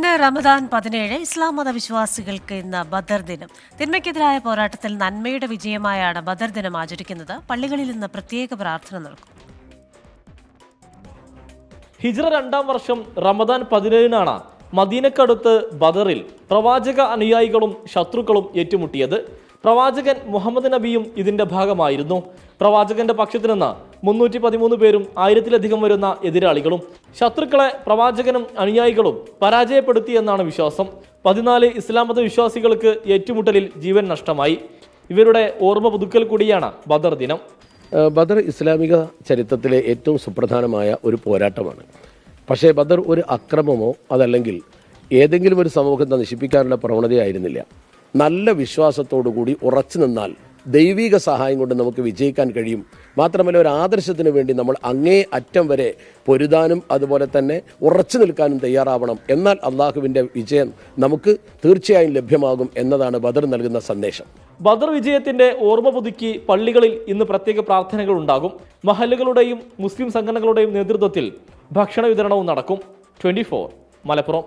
ഇന്ന് റമദാൻ 17 ഇസ്ലാം മതവിശ്വാസികൾക്ക് ഇന്ന് ബദർ ദിനം. തിന്മയ്ക്കെതിരായ പോരാട്ടത്തിൽ നന്മയുടെ വിജയമായാണ് ബദർ ദിനം ആചരിക്കുന്നത്. പള്ളികളിൽ ഇന്ന് പ്രത്യേക പ്രാർത്ഥന നടക്കും. ഹിജ്റ 2-ാം വർഷം റമദാൻ 17-നാണ് മദീനക്കടുത്ത് ബദറിൽ പ്രവാചക അനുയായികളും ശത്രുക്കളും ഏറ്റുമുട്ടിയത്. പ്രവാചകൻ മുഹമ്മദ് നബിയും ഇതിന്റെ ഭാഗമായിരുന്നു. പ്രവാചകന്റെ പക്ഷത്തു നിന്ന് 313 പേരും 1000-ലധികം വരുന്ന എതിരാളികളും. ശത്രുക്കളെ പ്രവാചകനും അനുയായികളും പരാജയപ്പെടുത്തിയെന്നാണ് വിശ്വാസം. 14 ഇസ്ലാം മത വിശ്വാസികൾക്ക് ഏറ്റുമുട്ടലിൽ ജീവൻ നഷ്ടമായി. ഇവരുടെ ഓർമ്മ പുതുക്കൽ കൂടിയാണ് ബദർ ദിനം. ബദർ ഇസ്ലാമിക ചരിത്രത്തിലെ ഏറ്റവും സുപ്രധാനമായ ഒരു പോരാട്ടമാണ്. പക്ഷേ ബദർ ഒരു അക്രമമോ അതല്ലെങ്കിൽ ഏതെങ്കിലും ഒരു സമൂഹത്തെ നശിപ്പിക്കാനുള്ള പ്രവണതയായിരുന്നില്ല. നല്ല വിശ്വാസത്തോടുകൂടി ഉറച്ചു നിന്നാൽ ദൈവിക സഹായം കൊണ്ട് നമുക്ക് വിജയിക്കാൻ കഴിയും. മാത്രമല്ല, ഒരു ആദർശത്തിന് വേണ്ടി നമ്മൾ അങ്ങേ അറ്റം വരെ പൊരുതാനും അതുപോലെ തന്നെ ഉറച്ചു നിൽക്കാനും തയ്യാറാവണം. എന്നാൽ അള്ളാഹുവിൻ്റെ വിജയം നമുക്ക് തീർച്ചയായും ലഭ്യമാകും എന്നതാണ് ബദർ നൽകുന്ന സന്ദേശം. ബദർ വിജയത്തിന്റെ ഓർമ്മ പുതുക്കി പള്ളികളിൽ ഇന്ന് പ്രത്യേക പ്രാർത്ഥനകൾ ഉണ്ടാകും. മഹല്ലുകളുടെയും മുസ്ലിം സംഘടനകളുടെയും നേതൃത്വത്തിൽ ഭക്ഷണ വിതരണവും നടക്കും. 24 മലപ്പുറം.